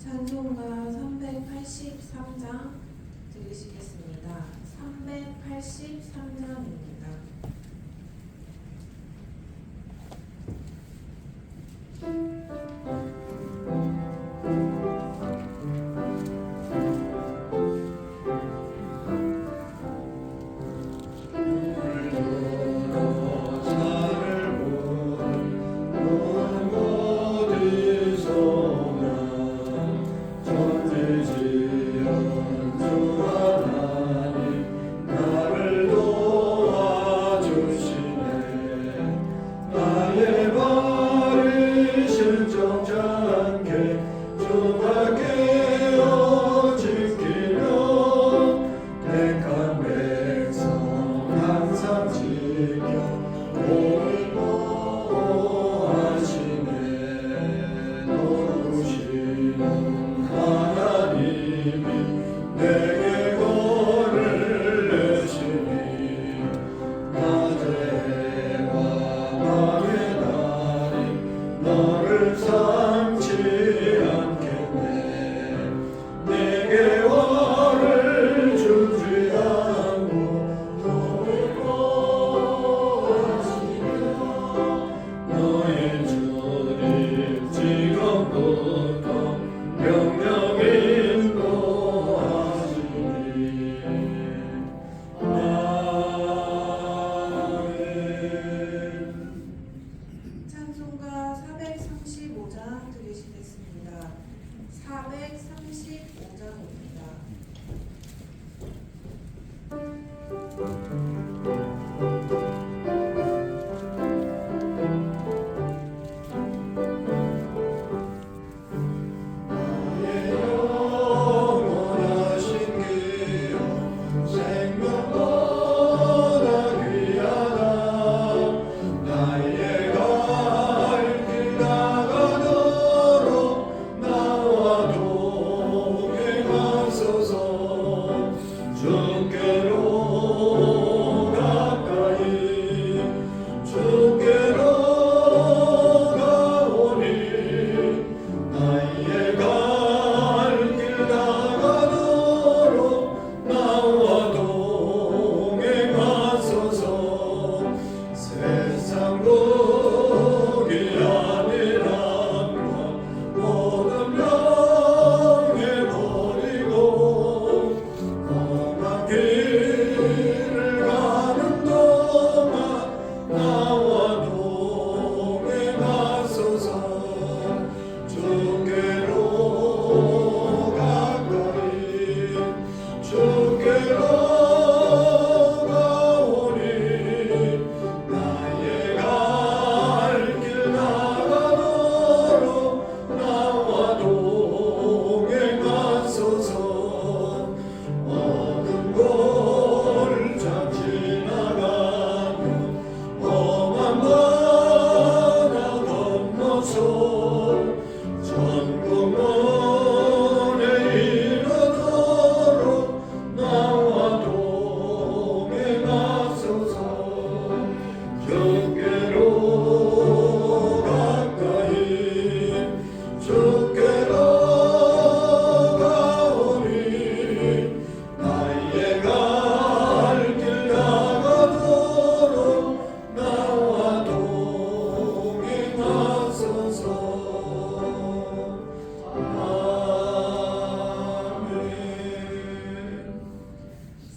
찬송가 383장 들으시겠습니다. 383장입니다. 찬송가 435장 들으시겠습니다. 435장입니다.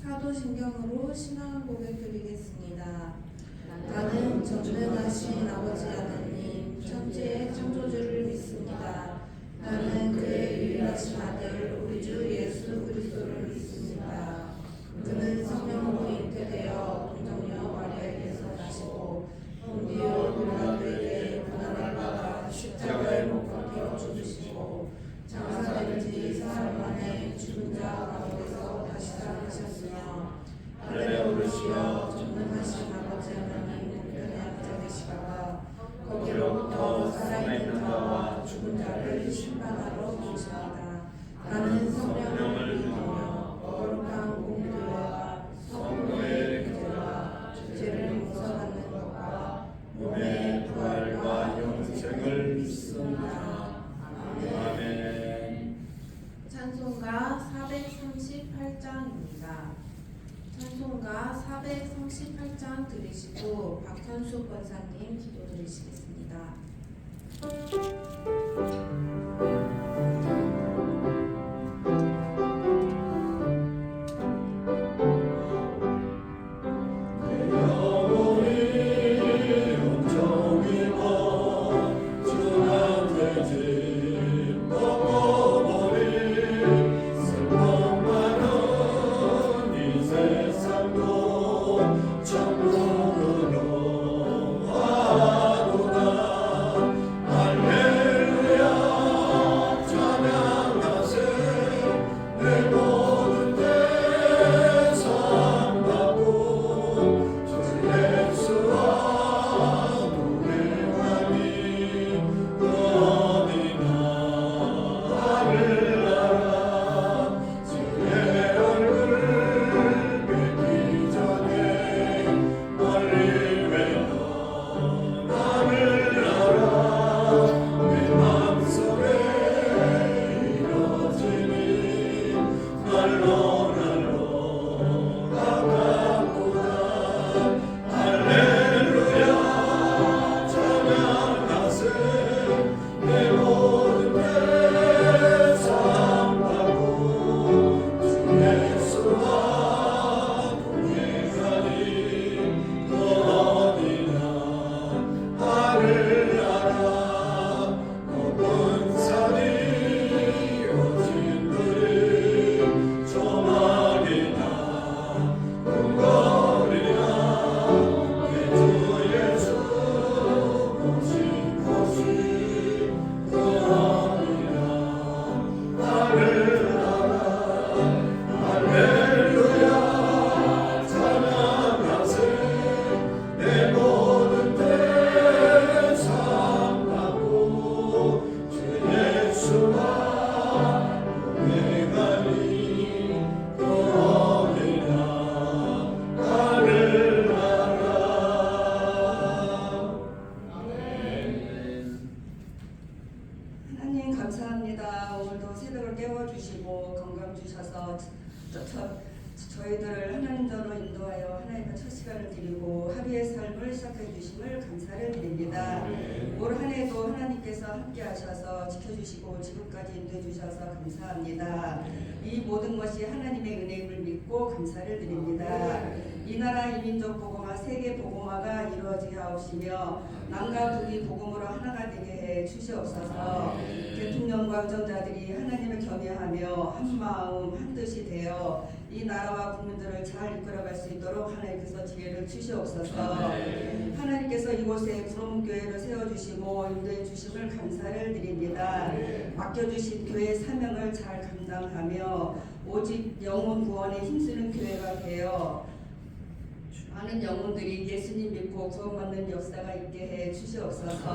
사도신경으로 신앙 고백 드리겠습니다. 나는 전능하신 아버지 하나님 천지의 창조주를 믿습니다. 나는 그의 유일하신 아들 우리 주 예수 그리스도를 믿습니다. 그는 성령으로 잉태되어 동정녀 마리아에게서 나시고 본디오 빌라도에게 고난을 받아 십자가에 못 박혀 죽으시고 장사된 지 사흘 만에 죽은 자 가운데서 다시 살아나셨으며 하늘에 오르시어 전능하신 아버지 하나님 우편에 앉아 계시다가 거기로부터 살아있는 자와 죽은 자를 심판하러 오십니다. 나는 성령을 믿으며 거룩한 공교회와 성도의 교제와 죄를 용서받는 것과 몸의 부활과 영생을 믿습니다. 아멘. 합니다. 찬송가 438장 들으시고 박현수 권사님 기도 드리시겠습니다. 감사합니다. 오늘도 새벽을 깨워주시고 건강 주셔서 저희들을 하나님께로 인도하여 하나님의 첫 시간을 드리고 하루의 삶을 시작해 주심을 감사를 드립니다. 올 한 해도 하나님께서 함께 하셔서 지켜주시고 지금까지 인도해 주셔서 감사합니다. 이 모든 것이 하나님의 은혜임을 믿고 감사를 드립니다. 이 나라 이민족 복음화 세계 복음화가 이루어지게 하옵시며 남과 북이 복음으로 하나가 되게 해 주시옵소서. 대통령과 의정자들이 하나님을 겸해하며 한 마음 한 뜻이 되어 이 나라와 국민들을 잘 이끌어갈 수 있도록 하나님께서 지혜를 주시옵소서. 하나님께서 이곳에 구름 교회를 세워주시고 인도해 주심을 감사를 드립니다. 맡겨주신 교회 사명을 잘 감당하며 오직 영혼 구원에 힘쓰는 교회가 되어 많은 영혼들이 예수님 믿고 구원받는 역사가 있게 해 주시옵소서.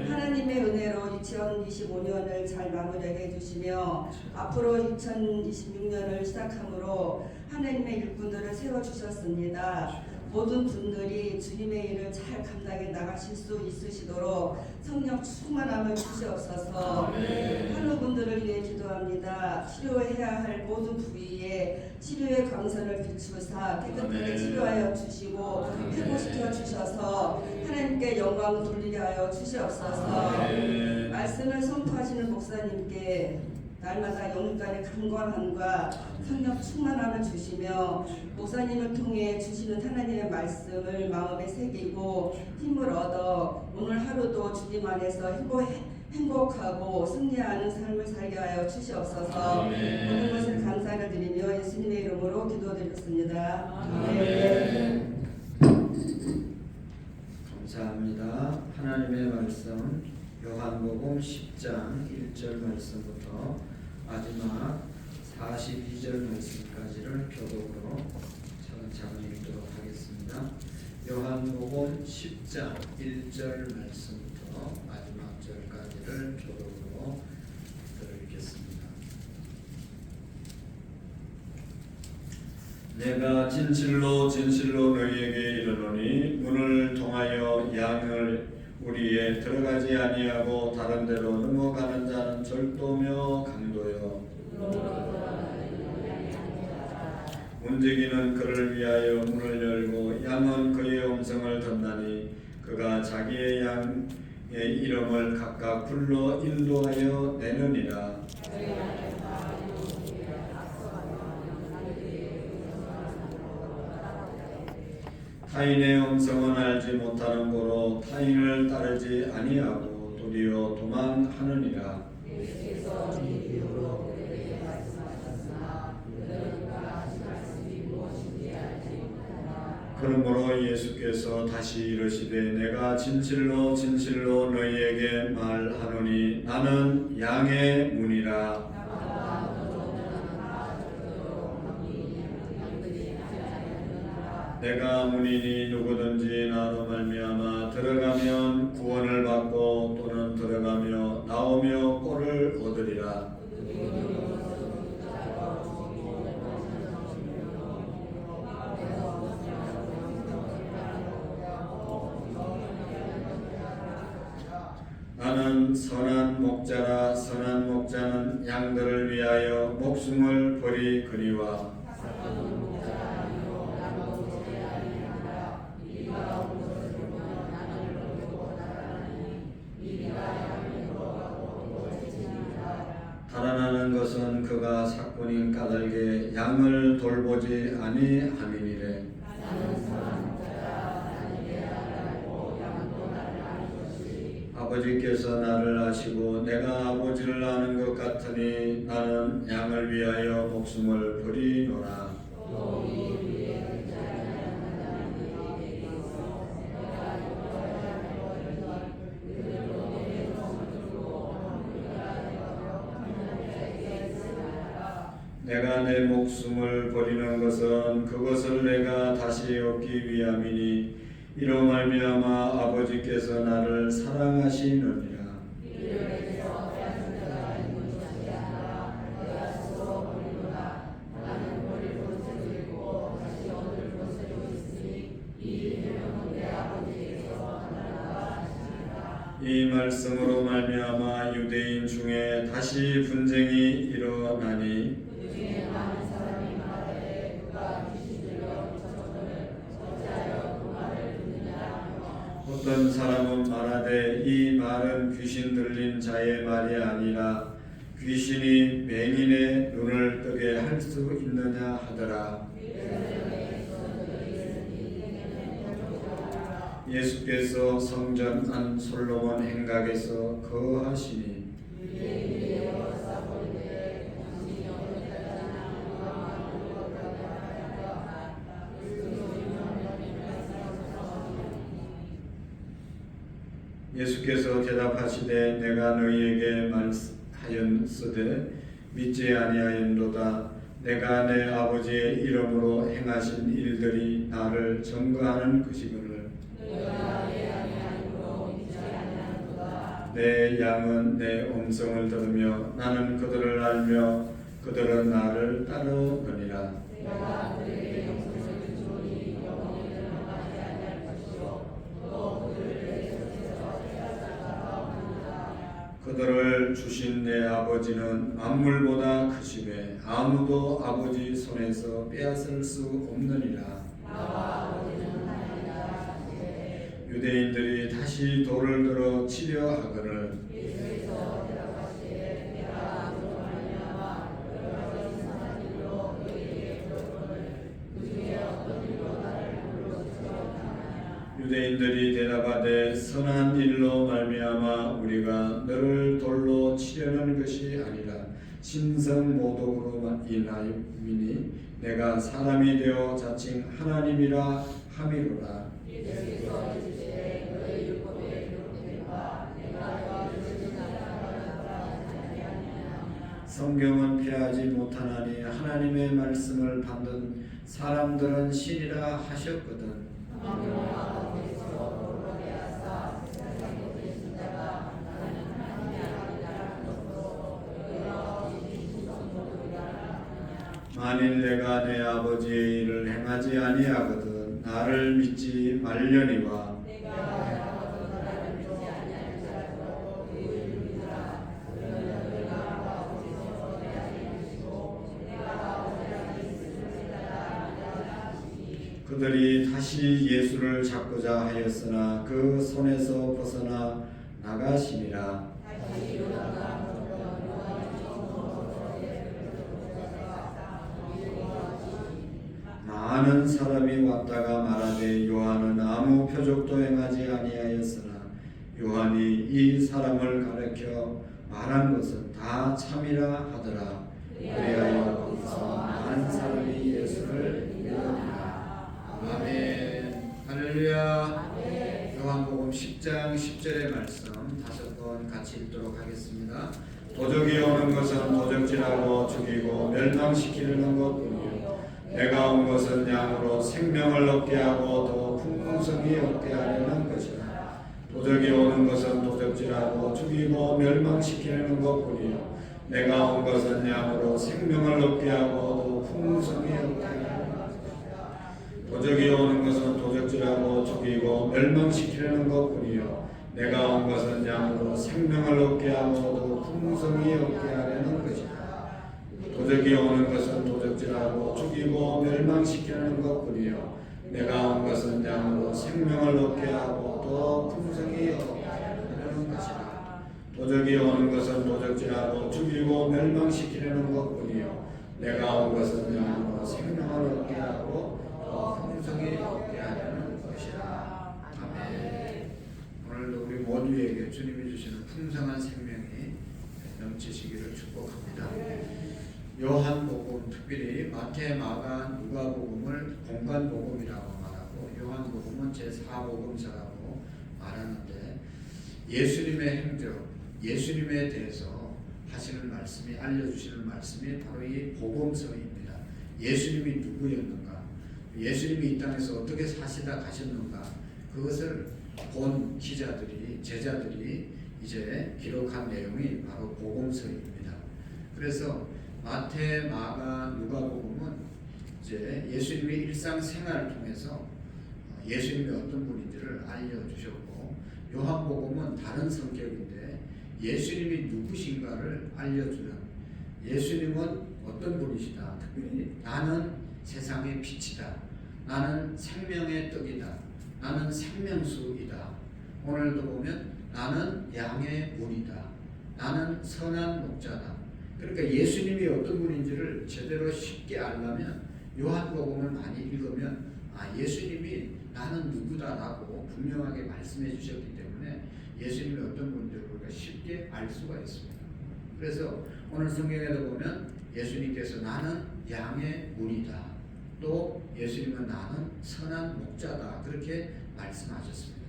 하나님의 은혜로 2025년을 잘 마무리하게 해주시며 앞으로 2026년을 시작함으로 하나님의 일꾼들을 세워주셨습니다. 모든 분들이 주님의 일을 잘 감당해 나가실 수 있으시도록 성령 충만함을 주시옵소서. 한우 분들을 위해 기도합니다. 치료해야 할 모든 부위에 치료의 광선을 비추사 깨끗하게 치료하여 주시고 회복시켜 주셔서 하나님께 영광 돌리게 하여 주시옵소서. 말씀을 선포하시는 목사님께 날마다 영육간의 강건함과 성령 충만함을 주시며 목사님을 통해 주시는 하나님의 말씀을 마음에 새기고 힘을 얻어 오늘 하루도 주님 안에서 행복하고 승리하는 삶을 살게 하여 주시옵소서. 모든 것을 감사를 드리며 예수님의 이름으로 기도드렸습니다. 아멘. 감사합니다. 하나님의 말씀 요한복음 10장 1절 말씀부터 마지막 42절 말씀까지를 교독으로 차근차근 읽도록 하겠습니다. 요한복음 10장 1절 말씀부터 마지막 절까지를 교독으로 읽겠습니다. 내가 진실로 진실로 너희에게 이르노니 문을 통하여 양을 우리에 들어가지 아니하고 다른 데로 넘어가는 자는 절도며 강도요 움직이는 그를 위하여 문을 열고 양은 그의 음성을 듣나니 그가 자기의 양의 이름을 각각 불러 인도하여 내느니라. 타인의 음성은 알지 못하는 고로 타인을 따르지 아니하고 도리어 도망하느니라. 그러므로 예수께서 다시 이르시되 내가 진실로 진실로 너희에게 말하노니 나는 양의 문이라. 내가 문이니 누구든지 나로 말미암아 들어가면 구원을 받고 또는 들어가며 나오며 꼴을 얻으리라. 나는 선한 목자라. 선한 목자는 양들을 위하여 목숨을 버리거니와 달아나는 것은 그가 삭군인 까닭에 양을 돌보지 아니함이니래. 아버지께서 나를 아시고 내가 아버지를 아는 것 같으니 나는 양을 위하여 목숨을 버리노라. 내가 내 목숨을 버리는 것은 그것을 내가 다시 얻기 위함이니 이로 말미암아 아버지께서 나를 사랑하시느니라. 이 말씀으로 말미암아 유대인 중에 다시 분쟁이 일어나니 어떤 사람은 말하되 이 말은 귀신 들린 자의 말이 아니라 귀신이 맹인의 눈을 뜨게 할 수 있느냐 하더라. 예수께서 성전 안 솔로몬 행각에서 거하시니 예수께서 대답하시되 내가 너희에게 말하였으되 믿지 아니하였도다. 내가 내 아버지의 이름으로 행하신 일들이 나를 증거하는 것이거늘 내 양은 내 음성을 들으며 나는 그들을 알며 그들은 나를 따르느니라. 그들을 주신 내 아버지는 만물보다 크시되 아무도 아버지 손에서 빼앗을 수 없느니라. 유대인들이 다시 돌을 들어 치려 하거늘 유대인들이 대답하되 선한 일로 말미암아 우리가 너를 돌로 치려는 것이 아니라 신성 모독으로 인하여이니 내가 사람이 되어 자칭 하나님이라 함이로라. 성경은 피하지 못하나니 하나님의 말씀을 받는 사람들은 신이라 하셨거든. 만일 내가 내 아버지의 일을 행하지 아니하거든 나를 믿지 말려니와 그들이 다시 예수를 잡고자 하였으나 그 손에서 벗어나 나가시니라. 많은 사람이 왔다가 말하되 요한은 아무 표적도 행하지 아니하였으나 요한이 이 사람을 가리켜 말한 것은 다 참이라 하더라. 그리하여 거기서 많은 사람이 예수를 믿었더라. 아멘. 할렐루야. 요한복음 10장 10절의 말씀 5번 같이 읽도록 하겠습니다. 도적이 오는 것은 도적질하고 죽이고 멸망시키려는 것뿐이요 내가 온 것은 양으로 생명을 얻게 하고 더 풍성히 얻게 하려는 것이라. 도적이 오는 것은 도적질하고 죽이고 멸망시키려는 것뿐이요 내가 온 것은 양으로 생명을 얻게 하고 더 풍성히 얻게 하려는 것이라. 도적이 오는 것은 도적질하고 죽이고 멸망시키려는 것뿐이요 내가 온 것은 양으로 생명을 얻게 하고 더 풍성히 얻게 하려는 것이라. 도적이 오는 것은 도적질하고 죽이고 멸망시키는 것뿐이요 내가 온 것은 양으로 생명을 얻게 하고 더 풍성히 얻게 하려는 것이라. 도적이 오는 것은 도적질하고 죽이고 멸망시키려는 것뿐이요 내가 온 것은 양으로 생명을 얻게 하고 더 풍성히 얻게 하려는 것이라. 아멘. 오늘도 우리 모두에게 주님이 주시는 풍성한 생명이 넘치시기를 축복합니다. 요한복음, 특별히 마태, 마가, 누가복음을 공간복음이라고 말하고 요한복음은 제4복음서라고 말하는데 예수님의 행적, 예수님에 대해서 하시는 말씀이 알려주시는 말씀이 바로 이 복음서입니다. 예수님이 누구였는가, 예수님이 이 땅에서 어떻게 사시다 가셨는가, 그것을 본 기자들이, 제자들이 이제 기록한 내용이 바로 복음서입니다. 그래서 마태, 마가, 누가복음은 이제 예수님의 일상생활을 통해서 예수님이 어떤 분인지를 알려주셨고, 요한복음은 다른 성격인데 예수님이 누구신가를 알려주는, 예수님은 어떤 분이시다, 특별히 나는 세상의 빛이다, 나는 생명의 떡이다, 나는 생명수이다, 오늘도 보면 나는 양의 문이다, 나는 선한 목자다. 그러니까 예수님이 어떤 분인지를 제대로 쉽게 알려면 요한복음을 많이 읽으면 예수님이 나는 누구다라고 분명하게 말씀해 주셨기 때문에 예수님이 어떤 분인지를 우리가 쉽게 알 수가 있습니다. 그래서 오늘 성경에도 보면 예수님께서 나는 양의 문이다, 또 예수님은 나는 선한 목자다, 그렇게 말씀하셨습니다.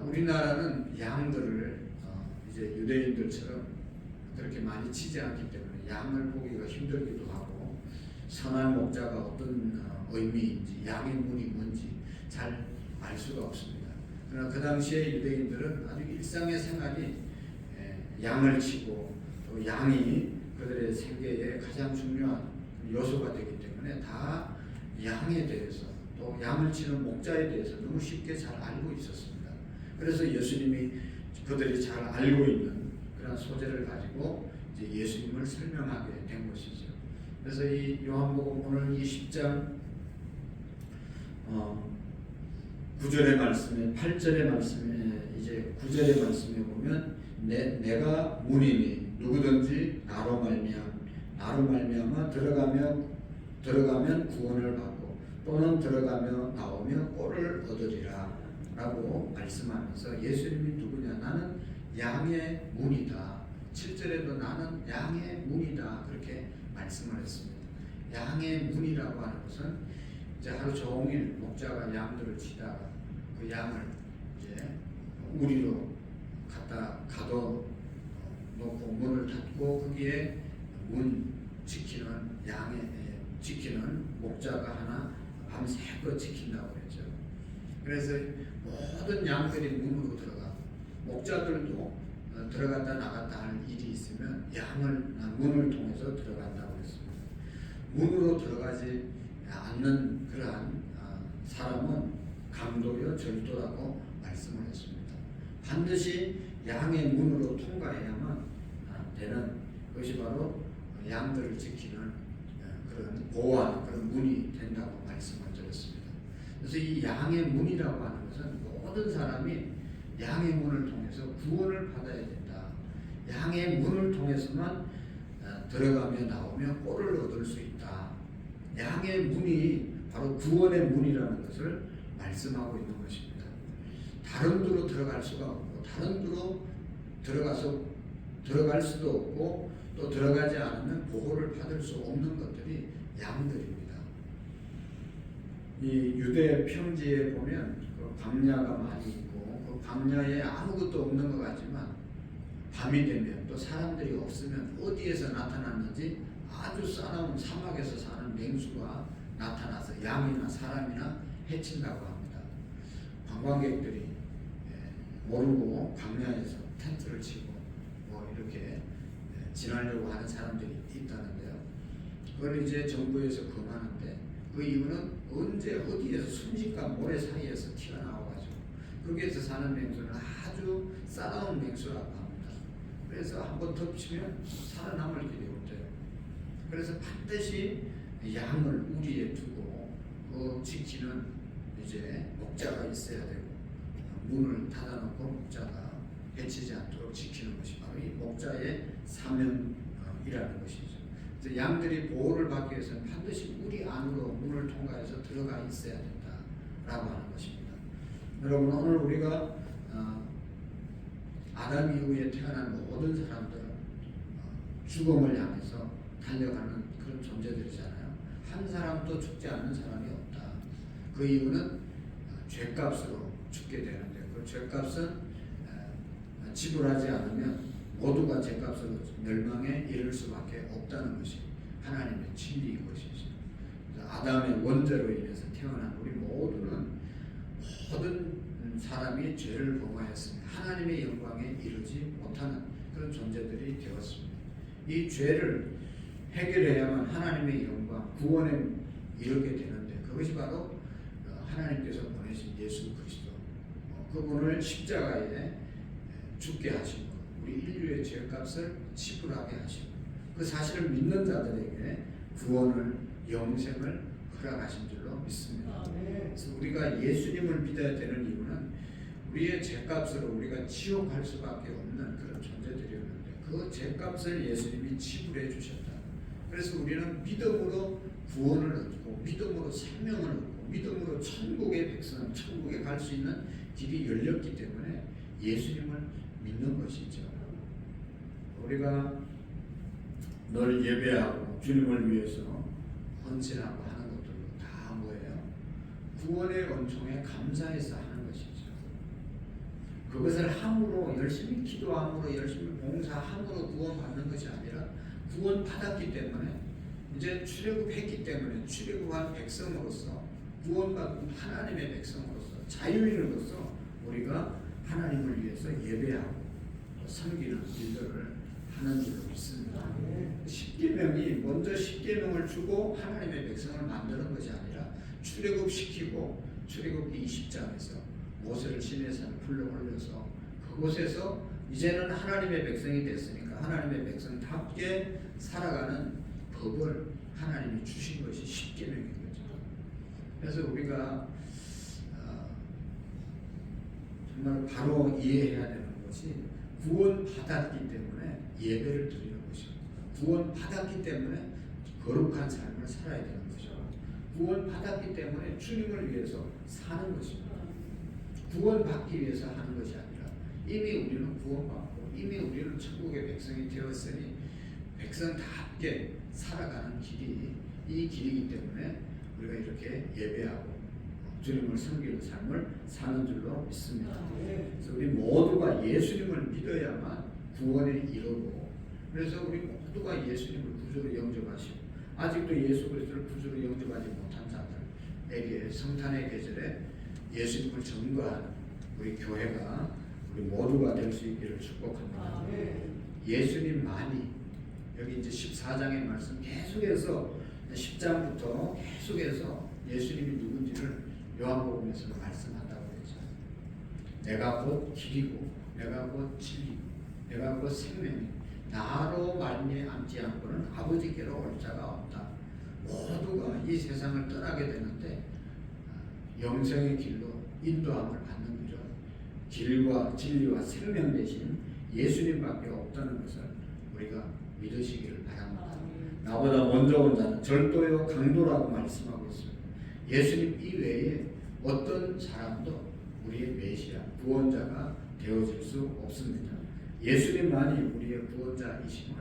우리나라는 양들을 이제 유대인들처럼 그렇게 많이 치지 않기 때문에 양을 보기가 힘들기도 하고 선한 목자가 어떤 의미인지 양의 문이 뭔지 잘 알 수가 없습니다. 그러나 그 당시에 유대인들은 아주 일상의 생활이 양을 치고 또 양이 그들의 생계에 가장 중요한 요소가 되기 때문에 다 양에 대해서 또 양을 치는 목자에 대해서 너무 쉽게 잘 알고 있었습니다. 그래서 예수님이 그들이 잘 알고 있는 그런 소재를 가지고 이제 예수님을 설명하게 된 것이죠. 그래서 이 요한복음 오늘 이 10장 9절의 말씀에 8절의 말씀에 이제 9절의 말씀에 보면 내가 문이니 누구든지 나로 말미암아 들어가면 구원을 받고 또는 들어가며 나오며 꼴을 얻으리라 라고 말씀하면서 예수님이 누구냐, 나는 양의 문이다. 7절에도 나는 양의 문이다, 그렇게 말씀을 했습니다. 양의 문이라고 하는 것은 이제 하루 종일 목자가 양들을 치다가 그 양을 이제 우리로 갖다 가둬 놓고 문을 닫고 거기에 문 지키는 지키는 목자가 하나 밤새껏 지킨다고 했죠. 그래서 모든 양들이 문으로 들어가, 목자들도 들어갔다 나갔다 할 일이 있으면 문을 통해서 들어간다고 했습니다. 문으로 들어가지 않는 그러한 사람은 강도요 절도라고 말씀을 했습니다. 반드시 양의 문으로 통과해야만 되는 것이 바로 양들을 지키는 그런 보호하는 그런 문이 된다고 말씀을 드렸습니다. 그래서 이 양의 문이라고 하는 것은 모든 사람이 양의 문을 통해서 구원을 받아야 된다. 양의 문을 통해서만 들어가며 나오며 꼴을 얻을 수 있다. 양의 문이 바로 구원의 문이라는 것을 말씀하고 있는 것입니다. 다른 데로 들어갈 수가 없고 다른 데로 들어갈 수도 없고 또 들어가지 않으면 보호를 받을 수 없는 것들이 양들입니다. 이 유대 평지에 보면 그 광야가 많이 있고 그 광야에 아무것도 없는 것 같지만 밤이 되면 또 사람들이 없으면 어디에서 나타났는지 아주 싸나운 사막에서 사는 맹수가 나타나서 양이나 사람이나 해친다고 합니다. 관광객들이 모르고 광야에서 텐트를 치고 뭐 이렇게 지나려고 하는 사람들이 있다는데요. 그걸 이제 정부에서 금하는데 그 이유는 언제 어디에서 순식간 모래 사이에서 튀어나와가지고 거기에서 사는 맹수는 아주 싸나운 맹수라고 합니다. 그래서 한번 덮치면 살아남을 길이 없대요. 그래서 반드시 양을 우리에 두고 그 지키는 이제 목자가 있어야 되고 문을 닫아놓고 목자가 해치지 않도록 지키는 것이 바로 이 목자의 사명이라는 것이죠. 그래서 양들이 보호를 받기 위해서는 반드시 우리 안으로 문을 통과해서 들어가 있어야 된다라고 하는 것입니다. 여러분 오늘 우리가 아담 이후에 태어난 모든 사람들은 죽음을 향해서 달려가는 그런 존재들이잖아요. 한 사람도 죽지 않는 사람이 없다. 그 이유는 죄값으로 죽게 되는데 그 죄값은 지불하지 않으면 모두가 죄값으로 멸망에 이를 수밖에 없다는 것이 하나님의 진리인 것이죠. 아담의 원죄로 인해서 태어난 우리 모두는 모든 사람이 죄를 범하였으며 하나님의 영광에 이르지 못하는 그런 존재들이 되었습니다. 이 죄를 해결해야만 하나님의 영광, 구원에 이르게 되는데 그것이 바로 하나님께서 보내신 예수 그리스도 그분을 십자가에 죽게 하시고 우리 인류의 죄값을 지불하게 하시고 그 사실을 믿는 자들에게 구원을 영생을 허락하신 줄로 믿습니다. 그래서 우리가 예수님을 믿어야 되는 이유는 우리의 죄값으로 우리가 지옥 갈 수밖에 없는 그런 존재들이었는데 그 죄값을 예수님이 지불해 주셨다. 그래서 우리는 믿음으로 구원을 얻고 믿음으로 생명을 얻고 믿음으로 천국의 백성, 천국에 갈 수 있는 길이 열렸기 때문에 예수님을 믿는 것이죠. 우리가 늘 예배하고 주님을 위해서 헌신하고 하는 것들도 다 뭐예요? 구원의 은총에 감사해서 하는 것이죠. 그것을 함으로 열심히 기도함으로 열심히 봉사함으로 구원받는 것이 아니라 구원받았기 때문에 이제 출애굽했기 때문에 출애굽한 백성으로서 구원받은 하나님의 백성으로서 자유인으로서 우리가 하나님을 위해서 예배하고 섬기는 일들을 하는 줄로 믿습니다. 십계명이 먼저 십계명을 주고 하나님의 백성을 만드는 것이 아니라 출애굽시키고 출애굽기 20장에서 모세를 시내산에 불러 올려서 그곳에서 이제는 하나님의 백성이 됐으니까 하나님의 백성답게 살아가는 법을 하나님이 주신 것이 십계명인 거죠. 그래서 우리가 정말 바로 이해해야 되는 것이 구원받았기 때문에 예배를 드리는 것입니다. 구원받았기 때문에 거룩한 삶을 살아야 되는 것이죠. 구원받았기 때문에 주님을 위해서 사는 것입니다. 구원받기 위해서 하는 것이 아니라 이미 우리는 구원받고 이미 우리는 천국의 백성이 되었으니 백성답게 살아가는 길이 이 길이기 때문에 우리가 이렇게 예배하고 주님을 섬기는 삶을 사는 줄로 믿습니다. 그래서 우리 모두가 예수님을 믿어야만 구원에 이르고 그래서 우리 모두가 예수님을 구주로 영접하시고 아직도 예수 그리스도를 구주로 영접하지 못한 자들에게 성탄의 계절에 예수님을 전거하는 우리 교회가 우리 모두가 될 수 있기를 축복합니다. 예수님만이 여기 이제 14장의 말씀 계속해서 10장부터 계속해서 예수님이 누군지를 요한복음에서 말씀한다고 그러죠. 내가 곧 길이고 내가 곧 진리고 내가 곧 생명이고 나로 말미암지 않고는 아버지께로 올 자가 없다. 모두가 이 세상을 떠나게 되는데 영생의 길로 인도함을 받는 거죠. 길과 진리와 생명 대신 예수님밖에 없다는 것을 우리가 믿으시기를 바랍니다. 나보다 먼저 온 자는 절도요 강도라고 말씀하고 있습니다. 예수님 이외에 어떤 사람도 우리의 메시아 구원자가 되어질 수 없습니다. 예수님만이 우리의 구원자이심을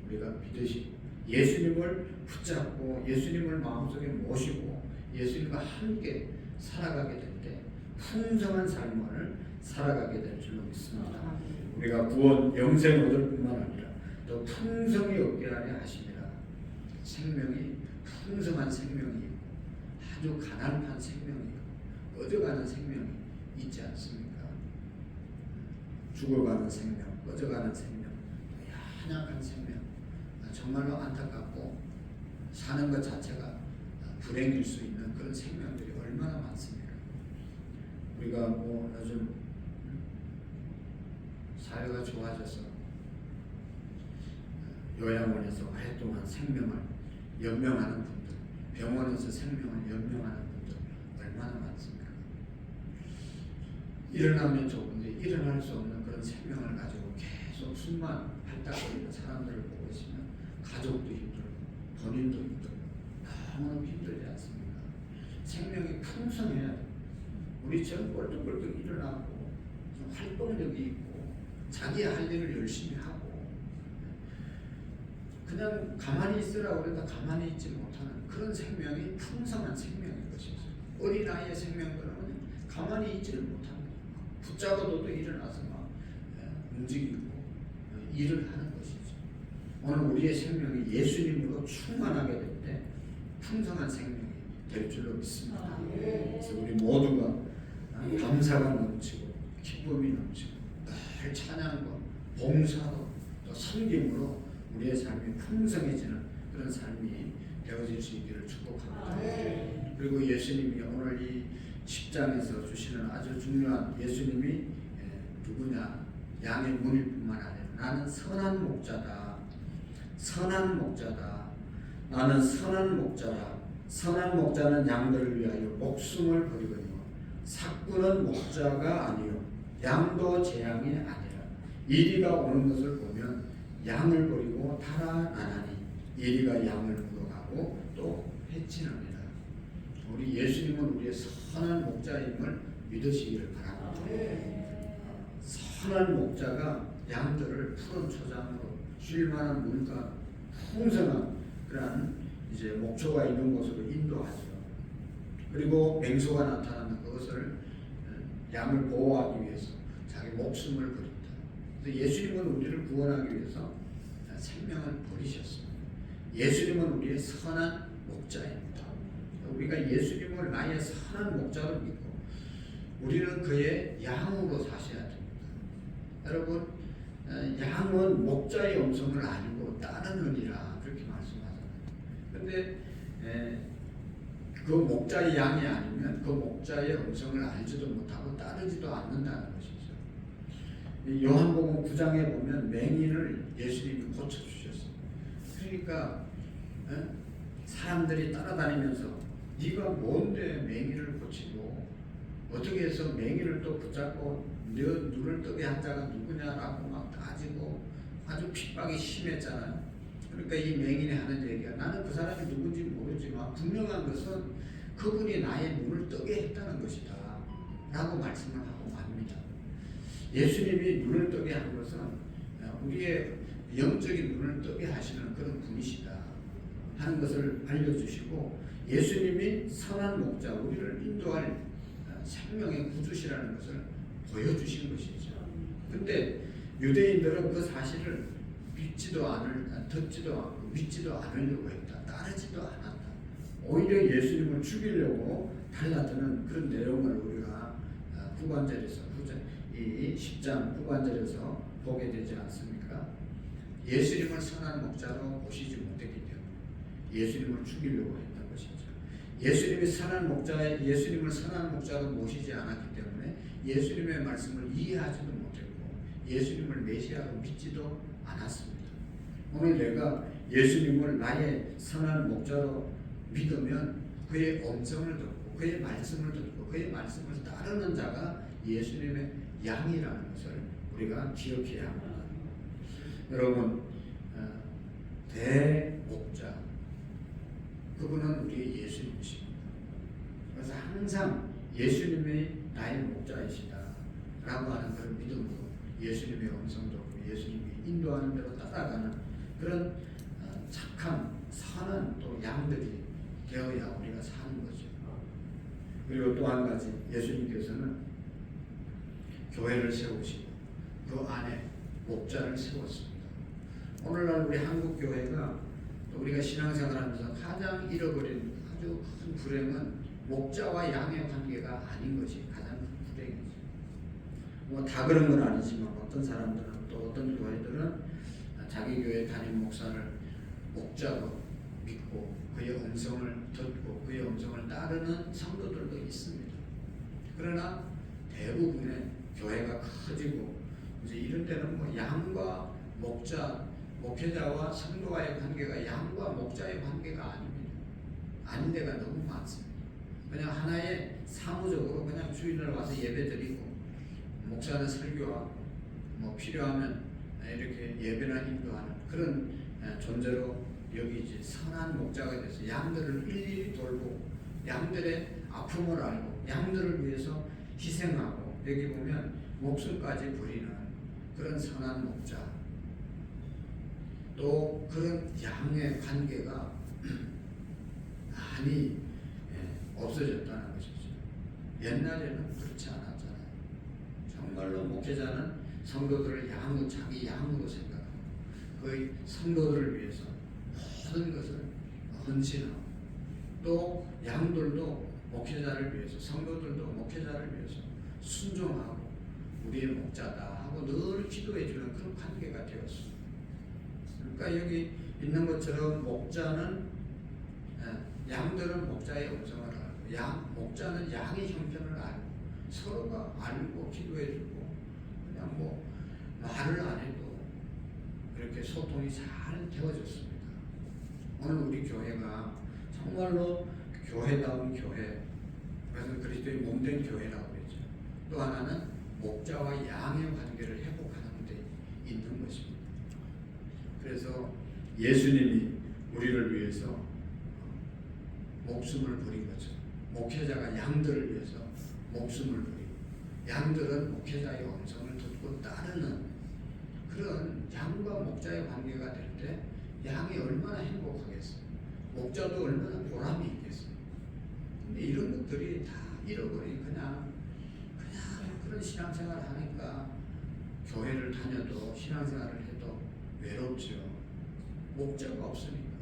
우리가 믿으시고 예수님을 붙잡고 예수님을 마음속에 모시고 예수님과 함께 살아가게 될 때 풍성한 삶을 살아가게 될 줄로 믿습니다. 우리가 구원 영생 얻을 뿐만 아니라 또 풍성히 얻게 하려 하심이라. 생명이 풍성한 생명이 있고 아주 가난한 생명이 있고 꺼져가는 생명이 있지 않습니까? 죽어가는 생명, 꺼져가는 생명, 연약한 생명, 정말로 안타깝고 사는 것 자체가 불행일 수 있는 그런 생명들이 얼마나 많습니까? 우리가 뭐 요즘 사회가 좋아져서 요양원에서 활동한 생명을 연명하는 분들, 병원에서 생명을 연명하는 분들 얼마나 많습니까? 일어나면 좋은데 일어날 수 없는 그런 생명을 가지고 계속 숨만 헐떡거리는 사람들을 보고 있으면 가족도 힘들고 본인도 힘들고 너무너무 힘들지 않습니까? 생명이 풍성해야 돼. 우리처럼 꼴떡꼴떡 일어나고 좀 활동력이 있고 자기 할 일을 열심히 하고 그냥 가만히 있으라고 그래도 가만히 있지 못하는 그런 생명이 풍성한 생명인 것이죠. 어린아이의 생명들은 가만히 있지를 못합니다. 붙잡아도 일어나서 막 움직이고 일을 하는 것이죠. 오늘 우리의 생명이 예수님으로 충만하게 될 때 풍성한 생명이 될 줄로 믿습니다. 그래서 우리 모두가 감사가 넘치고 기쁨이 넘치고 늘 찬양과 봉사로 또 섬김으로 우리의 삶이 풍성해지는 그런 삶이 되어질 수 있기를 축복합니다. 그리고 예수님이 오늘 이 10장에서 주시는 아주 중요한 예수님이 누구냐? 양의 문일 뿐만 아니라 나는 선한 목자다. 선한 목자다. 나는 선한 목자라. 선한 목자는 양들을 위하여 목숨을 버리거니와 삭구는 목자가 아니요 양도 제 양이 아니라 이리가 오는 것을 보면 양을 버리고 달아나나니 이리가 양을 물어가고 또 해치느니라. 우리 예수님은 우리의 선한 목자임을 믿으시기를 바랍니다. 선한 목자가 양들을 푸른 초장으로 쉴만한 물과 풍성한 그러한 이제 목초가 있는 곳으로 인도하죠. 그리고 맹수가 나타나면 그것을 양을 보호하기 위해서 자기 목숨을 버린다. 예수님은 우리를 구원하기 위해서 생명을 버리셨습니다. 예수님은 우리의 선한 목자입니다. 우리가 예수님을 나의 선한 목자로 믿고 우리는 그의 양으로 사셔야 됩니다. 여러분, 양은 목자의 음성을 알고 따르느니라 그렇게 말씀하잖아요. 그런데 그 목자의 양이 아니면 그 목자의 음성을 알지도 못하고 따르지도 않는다는 것이죠. 요한복음 9장에 보면 맹인을 예수님이 고쳐주셨어요. 그러니까 사람들이 따라다니면서 네가 뭔데 맹인을 고치고 어떻게 해서 맹인을 또 붙잡고 너 눈을 뜨게 한 자가 누구냐라고 막 따지고 아주 핍박이 심했잖아요. 그러니까 이 맹인이 하는 얘기가 나는 그 사람이 누군지 모르지만 분명한 것은 그분이 나의 눈을 뜨게 했다는 것이다 라고 말씀을 하고 갑니다. 예수님이 눈을 뜨게 한 것은 우리의 영적인 눈을 뜨게 하시는 그런 분이시다 하는 것을 알려주시고 예수님이 선한 목자 우리를 인도할 생명의 구주시라는 것을 보여주신 것이죠. 근데 유대인들은 그 사실을 듣지도 않고 믿지도 않으려고 했다. 따르지도 않았다. 오히려 예수님을 죽이려고 달라드는 그런 내용을 우리가 후반절에서 이 10장 후반절에서 보게 되지 않습니까? 예수님을 선한 목자로 모시지 못했기 때문에 예수님을 죽이려고 했던 것이죠. 예수님을 선한 목자로 모시지 않았기 때문에 예수님의 말씀을 이해하지도 못했고 예수님을 메시아로 믿지도 않았습니다. 오늘 내가 예수님을 나의 선한 목자로 믿으면 그의 음성을 듣고 그의 말씀을 듣고 그의 말씀을 따르는 자가 예수님의 양이라는 것을 우리가 기억해야 합니다. 여러분, 대목자 그분은 우리 예수님이십니다. 그래서 항상 예수님이 나의 목자이시다 라고 하는 그런 믿음으로 예수님의 음성 듣고 예수님이 인도하는 대로 따라가는 그런 착한 선한 또 양들이 되어야 우리가 사는 거죠. 그리고 또 한 가지, 예수님께서는 교회를 세우시고 그 안에 목자를 세웠습니다. 오늘날 우리 한국 교회가 또 우리가 신앙생활하면서 가장 잃어버린 아주 큰 불행은 목자와 양의 관계가 아닌 것이 가장 큰 불행이죠. 뭐 다 그런 건 아니지만 어떤 사람들은 또 어떤 교회들은 자기 교회 담임 목사를 목자로 믿고 그의 음성을 듣고 그의 음성을 따르는 성도들도 있습니다. 그러나 대부분의 교회가 커지고 이제 이런 데는 뭐 양과 목자, 목회자와 성도와의 관계가 양과 목자의 관계가 아닙니다. 아닌 데가 너무 많습니다. 그냥 하나의 사무적으로 그냥 주일날 와서 예배드리고 목사는 설교하고 뭐 필요하면 이렇게 예배나 인도하는 그런 존재로 여기지 선한 목자가 돼서 양들을 일일이 돌보고 양들의 아픔을 알고 양들을 위해서 희생하고 여기 보면 목숨까지 부리는 그런 선한 목자 또 그런 양의 관계가 많이 없어졌다는 것이죠. 옛날에는 그렇지 않았잖아요. 정말로 목회자는 성도들을 자기 양으로 생각하고 그 성도들을 위해서 모든 것을 헌신하고 또 양들도 목회자를 위해서 성도들도 목회자를 위해서 순종하고 우리의 목자다 하고 늘 기도해 주는 그런 관계가 되었습니다. 그러니까 여기 있는 것처럼 목자는 양들은 목자의 음성을 알고 목자는 양의 형편을 알고 서로가 알고 기도해 주고 그냥 뭐 말을 안 해도 이렇게 소통이 잘 되어졌습니다. 오늘 우리 교회가 정말로 교회다운 교회, 그래서 그리스도의 몸된 교회라고 그랬죠. 또 하나는 목자와 양의 관계를 회복하는 데 있는 것입니다. 그래서 예수님이 우리를 위해서 목숨을 부린 거죠. 목회자가 양들을 위해서 목숨을 부리고 양들은 목회자의 음성을 듣고 따르는 그런 양과 목자의 관계가 될 때 양이 얼마나 행복하겠어요. 목자도 얼마나 보람이 있겠어요. 근데 이런 것들이 다 잃어버린 그냥 그런 신앙생활을 하니까 교회를 다녀도 신앙생활을 해도 외롭죠. 목자가 없으니까.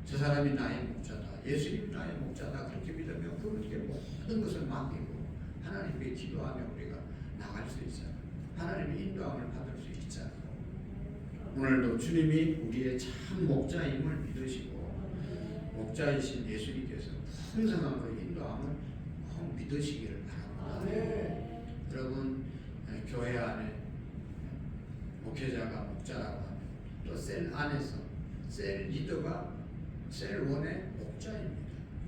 저 사람이 나의 목자다. 예수님이 나의 목자다. 그렇게 믿으면 그분께 모든 것을 맡기고 하나님께 기도하며 우리가 나갈 수 있잖아요. 하나님의 인도함을 받을 수 있잖아요. 오늘도 주님이 우리의 참 목자임을 믿으시고 목자이신 예수님께서 풍성함으로 인도함을 꼭 믿으시기를 바랍니다. 여러분 교회 안에 목회자가 목자라고 하면 또 셀 안에서 셀 리더가 셀 원의 목자입니다.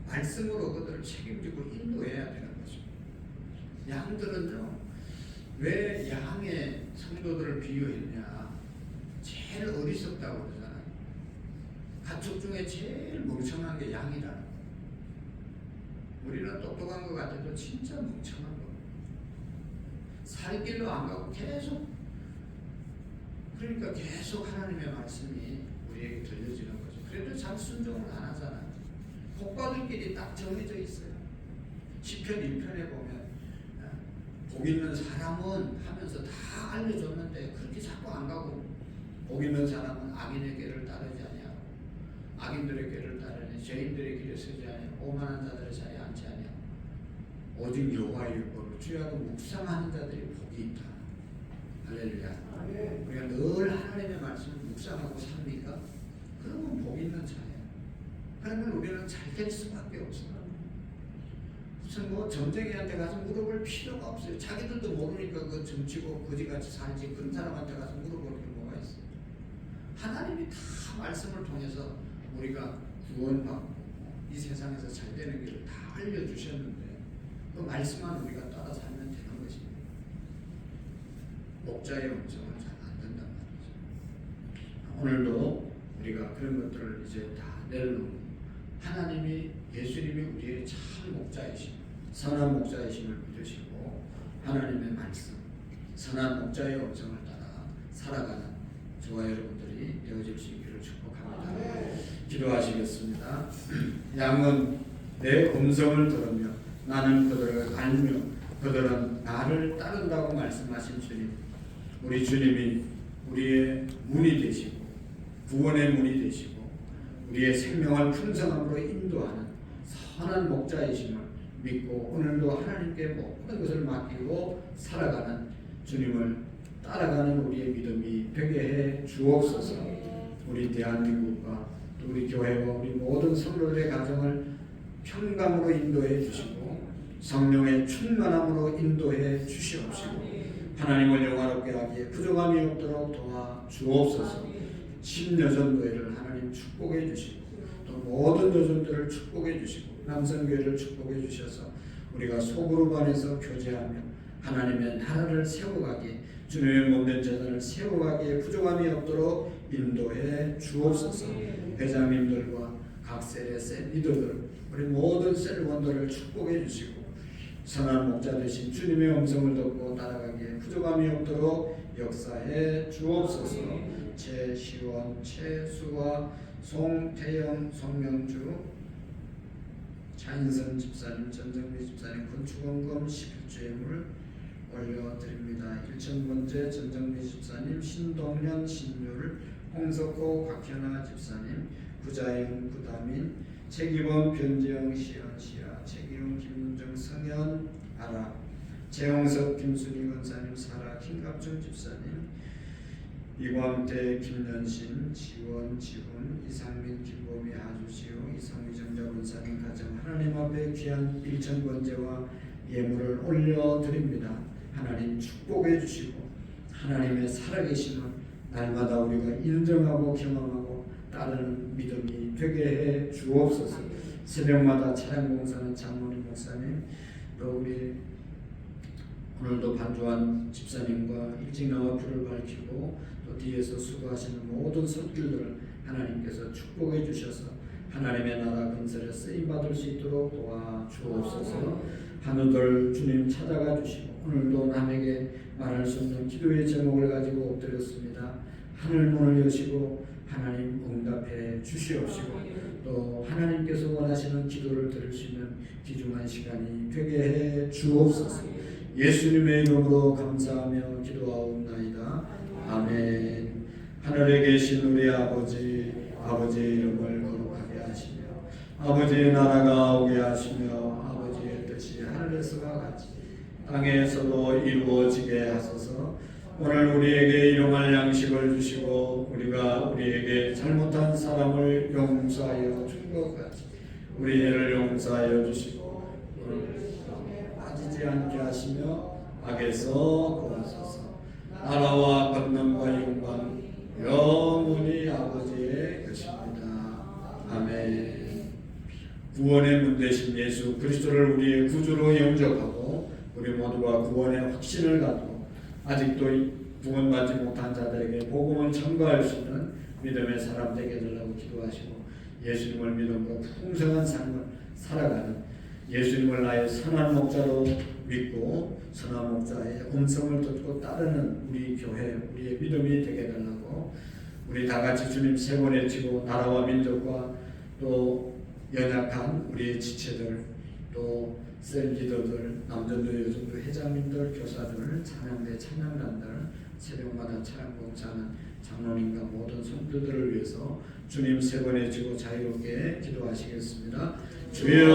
말씀으로 그들을 책임지고 인도해야 되는 것입니다. 양들은요 왜 양의 성도들을 비유했냐? 제일 어리석다고 그러잖아요. 가축 중에 제일 멍청한 게 양이라는 거예요. 우리는 똑똑한 것 같아도 진짜 멍청한 거예요. 살 길로 안 가고 계속 하나님의 말씀이 우리에게 들려지는 거죠. 그래도 잘 순종을 안 하잖아요. 복받을길이 딱 정해져 있어요. 시편 1편에 보면 복 있는 사람은 하면서 다 알려줬는데 그렇게 자꾸 안 가고 복 있는 사람은 악인의 길을 따르지 아니하고 악인들의 길을 따르니 죄인들의 길에 서지 아니하고 오만한 자들의 자리에 앉지 아니하고 오직 여호와의 율법을 주야로 묵상하는 자들이 복이 있다. 할렐루야. 우리가 늘 하나님의 말씀을 묵상하고 삽니까? 그러면 복 있는 자예요. 그러면 우리는 잘 될 수밖에 없어요. 무슨 뭐 점쟁이한테 가서 물어볼 필요가 없어요. 자기들도 모르니까 그 점치고 거지같이 살지 그런 사람한테 가서 물어볼 게 뭐가 있어요. 하나님이 다 말씀을 통해서 우리가 구원받고 이 세상에서 잘 되는 길을 다 알려주셨는데 그 말씀만 우리가 따라 살면 되는 것입니다. 목자의 음성은 잘 안 된단 말이죠. 오늘도 우리가 그런 것들을 이제 다 내려놓고 하나님이 예수님이 우리의 참 목자이심, 선한 목자이심을 믿으시고 하나님의 말씀, 선한 목자의 음성을 따라 살아가는 저와 여러분들이 되어질 수 있기를 축복합니다. 기도하시겠습니다. 양은 내 음성을 들으며 나는 그들을 알며 그들은 나를 따른다고 말씀하신 주님, 우리 주님이 우리의 문이 되시고 구원의 문이 되시고 우리의 생명을 풍성함으로 인도하는 선한 목자이심을 믿고 오늘도 하나님께 모든 것을 맡기고 살아가는 주님을 따라가는 우리의 믿음이 되게 해 주옵소서. 우리 대한민국과 또 우리 교회와 우리 모든 성도들의 가정을 평강으로 인도해 주시고 성령의 충만함으로 인도해 주시옵시고 하나님을 영화롭게 하기에 부족함이 없도록 도와 주옵소서. 신여전도회를 하나님 축복해 주시고 또 모든 여전들을 축복해 주시고 남성교회를 축복해 주셔서 우리가 소그룹 안에서 교제하며 하나님의 나라를 세워가기에 주님의 몸된 재단을 세워가기에 부족함이 없도록 인도해 주옵소서. 회장님들과 각 셀의 셀 리더들 우리 모든 셀원들을 축복해 주시고 선한 목자 되신 주님의 음성을 듣고 따라가기에 부족함이 없도록 역사해 주옵소서. 최시원, 최수와, 송태영, 송명주, 차인선 집사님, 전정미 집사님 건축원금 11주임을 올려드립니다. 1,000번째 전정미 집사님, 신동현, 신율, 홍석호, 곽현아 집사님, 부자영, 부다민, 최기범, 변지영, 시연, 시아, 최기용, 김윤정, 성현, 아라, 재홍석, 김순희 권사님, 사라, 김갑준 집사님, 이광태, 김연신, 지원, 지훈, 이상민, 김범희, 아주시오, 이성희 정자 권사님 가정 하나님 앞에 귀한 1,000번제와 예물을 올려드립니다. 하나님 축복해 주시고 하나님의 살아계심을 날마다 우리가 인정하고 경험하고 따르는 믿음이 되게 해 주옵소서. 새벽마다 차량 봉사는 장모님 목사님 또 우리 오늘도 반주한 집사님과 일찍 나와 불을 밝히고 또 뒤에서 수고하시는 모든 손길들을 하나님께서 축복해 주셔서 하나님의 나라 건설에 쓰임받을 수 있도록 도와주옵소서. 한우들 주님 찾아가 주시고 오늘도 남에게 말할 수 없는 기도의 제목을 가지고 엎드렸습니다. 하늘 문을 여시고 하나님 응답해 주시옵시고 또 하나님께서 원하시는 기도를 들을 수 있는 귀중한 시간이 되게 해 주옵소서. 예수님의 이름으로 감사하며 기도하옵나이다. 아멘. 하늘에 계신 우리 아버지의 이름을 거룩하게 하시며 아버지의 나라가 오게 하시며 아버지의 뜻이 하늘에서와 같이 땅에서도 이루어지게 하소서. 오늘 우리에게 일용할 양식을 주시고 우리에게 잘못한 사람을 용서하여 준 것 같이 우리 죄를 용서하여 주시고 빠지지 않게 하시며 악에서 구하소서. 나라와 권능과 영광 영원히 아버지의 것입니다. 아멘. 구원의 문 되신 예수 그리스도를 우리의 구주로 영접하고 우리 모두가 구원의 확신을 갖고 아직도 구원받지 못한 자들에게 복음을 전가할 수 있는 믿음의 사람 되게 해달라고 기도하시고 예수님을 믿음으로 풍성한 삶을 살아가는 예수님을 나의 선한 목자로 믿고 선한 목자의 음성을 듣고 따르는 우리 교회 우리의 믿음이 되게 해달라고 우리 다같이 주님 세 번 외치고 나라와 민족과 또 연약한 우리의 지체들 또 셀리더들 남전도 여전도 회장님들 교사들 찬양대 찬양단들 새벽마다 찬양봉사하는 장로님과 모든 성도들을 위해서 주님 세 번 외치고 자유롭게 기도하시겠습니다. 주여